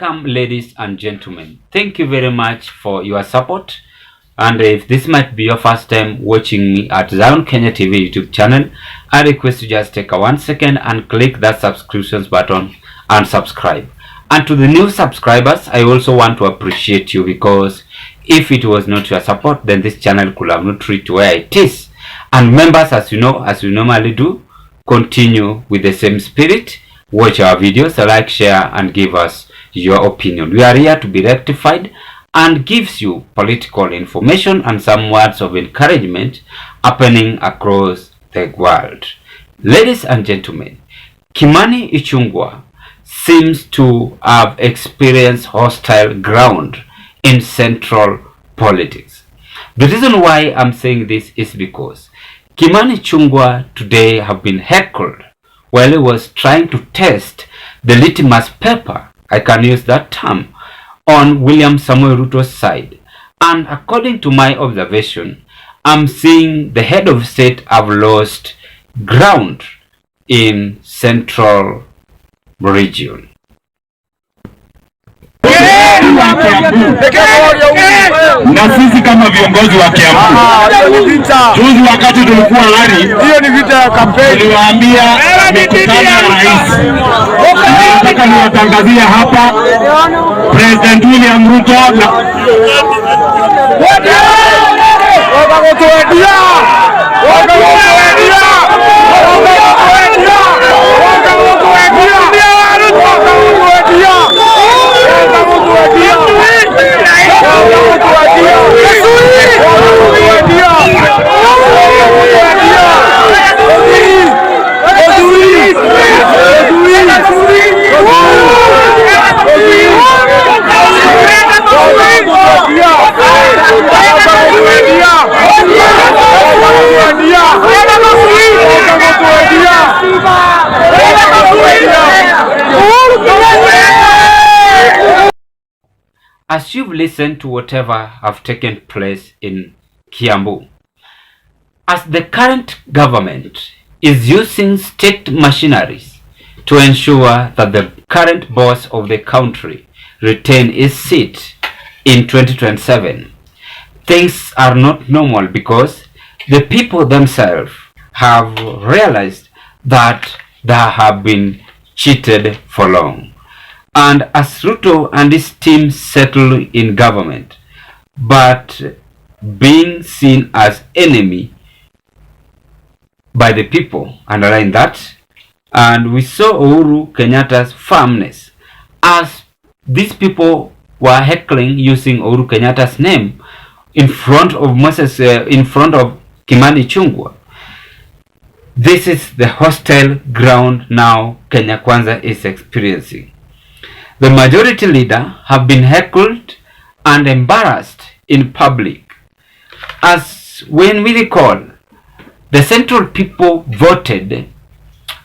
Welcome, ladies and gentlemen. Thank you very much for your support. And if this might be your first time watching me at Zion Kenya TV YouTube channel, I request you just take a 1 second and click that subscriptions button and subscribe. And to the new subscribers, I also want to appreciate you, because if it was not your support, then this channel could have not reached where it is. And members, as you know, as we normally do, continue with the same spirit. Watch our videos, like, share, and give us your opinion. We are here to be rectified and gives you political information and some words of encouragement happening across the world. Ladies and gentlemen, Kimani ICHUNGWA seems to have experienced hostile ground in central politics. The reason why I'm saying this is because Kimani ICHUNGWA today have been heckled while he was trying to test the litmus paper, I can use that term, on William Samoei Ruto's side. And according to my observation, I'm seeing the head of state have lost ground in central region. Na sisi kama viongozi wa Kiambu, juzi wakati tulikuwa Lari, hiyo ni vita ya kampeni, tuliwaambia mikutano ya rais. Nataka niwatangazia hapa President William Ruto As you've listened to whatever have taken place in KIAMBU, as the current government is using state machineries to ensure that the current boss of the country retain his seat in 2027, things are not normal, because the people themselves have realized that they have been cheated for long. And as Ruto and his team settle in government, but being seen as enemy by the people, underline that, and we saw Uhuru Kenyatta's firmness as these people were heckling using Uhuru Kenyatta's name in front of Kimani ICHUNGWA. This is the hostile ground now Kenya Kwanza is experiencing. The majority leader have been heckled and embarrassed in public. As when we recall, the central people voted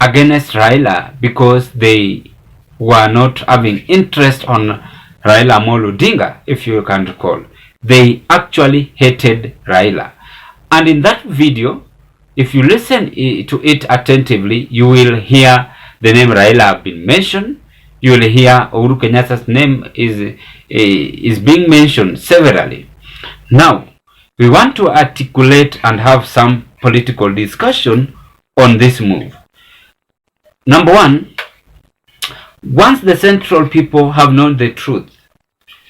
against Raila because they were not having interest on Raila Amolo Odinga, if you can recall. They actually hated Raila. And in that video, if you listen to it attentively, you will hear the name Raila have been mentioned. You will hear Uhuru Kenyatta's name is being mentioned severally. Now, we want to articulate and have some political discussion on this move. Number one, once the central people have known the truth,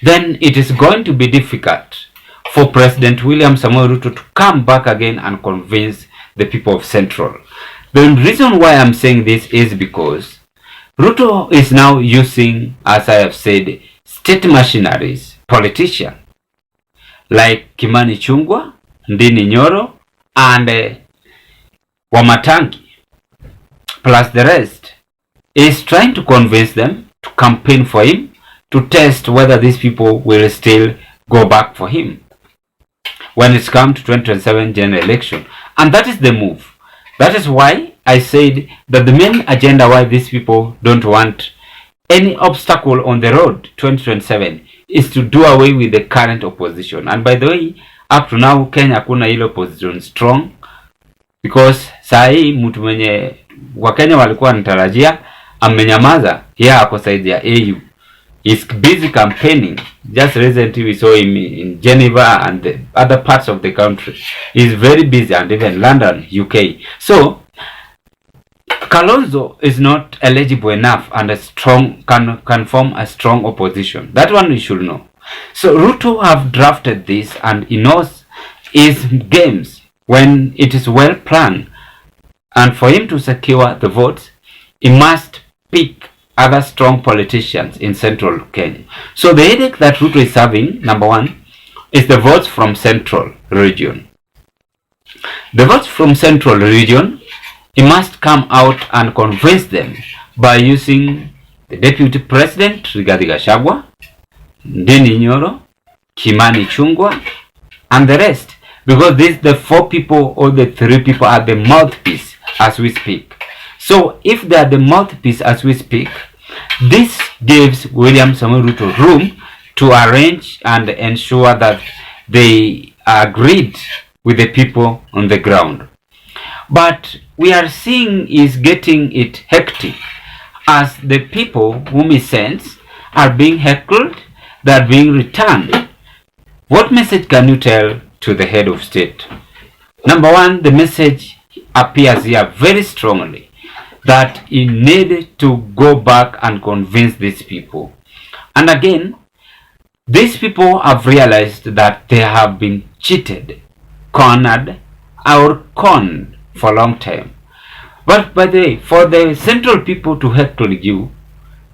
then it is going to be difficult for President William Samoei Ruto to come back again and convince the people of Central. The reason why I'm saying this is because Ruto is now using, as I have said, state machineries, politicians like Kimani ICHUNGWA, Ndini Nyoro, and Wamatangi, plus the rest, is trying to convince them to campaign for him, to test whether these people will still go back for him when it's come to 2027 general election. And that is the move. That is why I said that the main agenda why these people don't want any obstacle on the road 2027 is to do away with the current opposition. And by the way, up to now Kenya kuna ile opposition strong, because saa hii mtu mwenye Wakenya walikuwa wanatarajia amenyamaza, yeye ako side ya AU. is busy campaigning. Just recently we saw him in Geneva and the other parts of the country. He's very busy, and even London, UK. So Kalonzo is not eligible enough and a strong can form a strong opposition. That one we should know. So Ruto have drafted this, and he knows his games when it is well planned. And for him to secure the votes, he must pick other strong politicians in central Kenya. So the headache that Ruto is having, number one, is the votes from central region. The votes from central region, he must come out and convince them by using the deputy president, Rigathi Gachagua, Ndini Nyoro, Kimani Ichung'wah, and the rest. Because these the 4 people or the 3 people are the mouthpiece as we speak. So if they are the mouthpiece as we speak, this gives William Samoei Ruto room to arrange and ensure that they agreed with the people on the ground. But we are seeing is getting it hectic as the people whom he sends are being heckled, they are being returned. What message can you tell to the head of state? Number one, the message appears here very strongly that he needed to go back and convince these people. And again, these people have realized that they have been cheated, cornered, or conned for a long time. But by the way, for the central people to heckle you,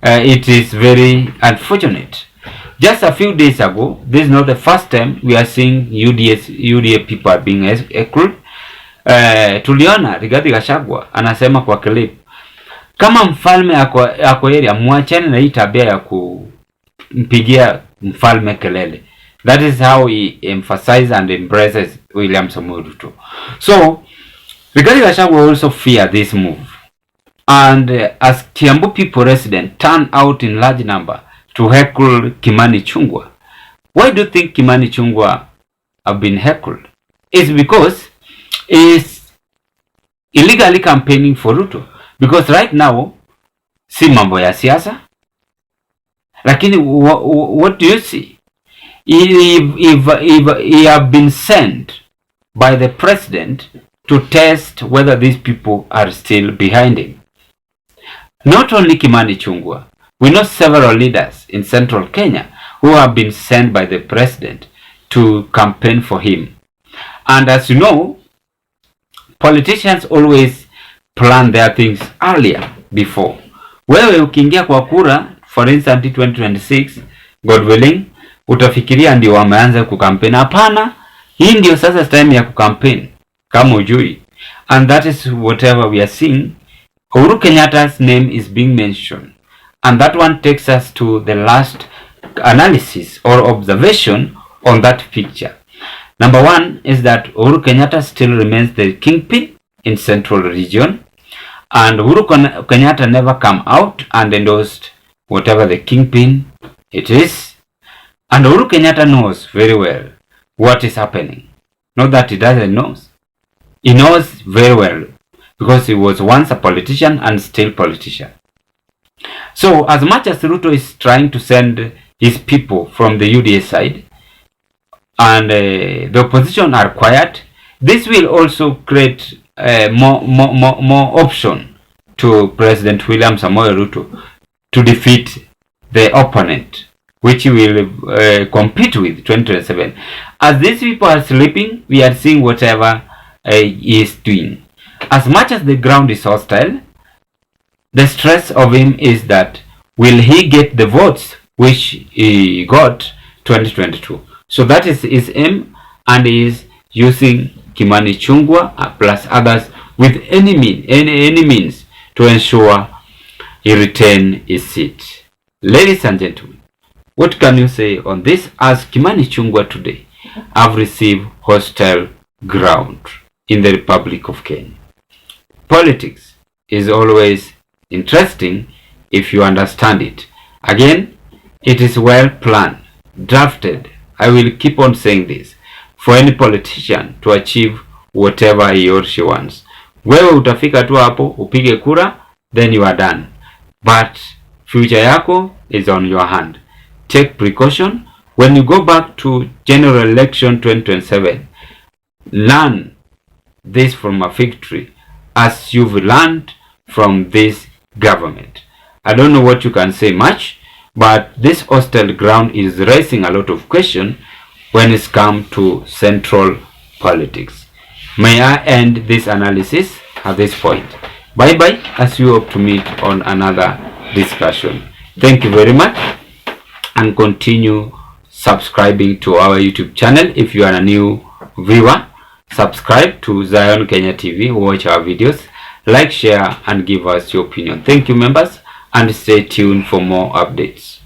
it is very unfortunate. Just a few days ago, this is not the first time we are seeing UDA people are being heckled. Tuliona Rigathi Gachagua anasema kwa clip, kama mfalme ako area, muachane na hii tabia ya kumpigia mfalme kelele. That is how he emphasizes and embraces William Samoei Ruto. So Rigathi Gachagua also fear this move, and as Kiambu people resident turn out in large number to heckle Kimani Ichung'wah. Why do you think Kimani Ichung'wah have been heckled? It's because he's illegally campaigning for Ruto. Because right now, si mambo ya siasa. Lakini what do you see? He have been sent by the president to test whether these people are still behind him. Not only Kimani Ichung'wah, we know several leaders in central Kenya who have been sent by the president to campaign for him. And as you know, politicians always plan their things earlier before. Wewe ukiingia kwa kura, for instance 2026, God willing, utafikiria ndio wameanza kukampeni. Hapana, hii ndio sasa time ya kukampeni kama ujui. And that is whatever we are seeing. Uhuru Kenyatta's name is being mentioned. And that one takes us to the last analysis or observation on that picture. Number one is that Uhuru Kenyatta still remains the kingpin in central region, and Uhuru Kenyatta never come out and endorsed whatever the kingpin it is. And Uhuru Kenyatta knows very well what is happening. Not that he doesn't know. He knows very well because he was once a politician and still politician. So as much as Ruto is trying to send his people from the UDA side, and the opposition are quiet, this will also create more option to President William Samoei Ruto to defeat the opponent, which he will compete with 2027. As these people are sleeping, we are seeing whatever he is doing. As much as the ground is hostile, the stress of him is that will he get the votes which he got 2022. So that is his aim, and he is using Kimani Ichung'wah plus others with any means to ensure he retain his seat. Ladies and gentlemen, what can you say on this, as Kimani Ichung'wah today have received hostile ground in the Republic of Kenya? Politics is always interesting if you understand it. Again, it is well planned, drafted. I will keep on saying this, for any politician to achieve whatever he or she wants. Wewe utafika tu hapo upige kura, then you are done. But future yako is on your hand. take precaution. When you go back to general election 2027, learn this from a fig tree, as you've learned from this government. I don't know what you can say much, but this hostile ground is raising a lot of questions when it's come to central politics. May I end this analysis at this point. Bye bye, as you hope to meet on another discussion. Thank you very much, and continue subscribing to our YouTube channel. If you are a new viewer, subscribe to Zion Kenya TV, watch our videos, like, share, and give us your opinion. Thank you, members, and stay tuned for more updates.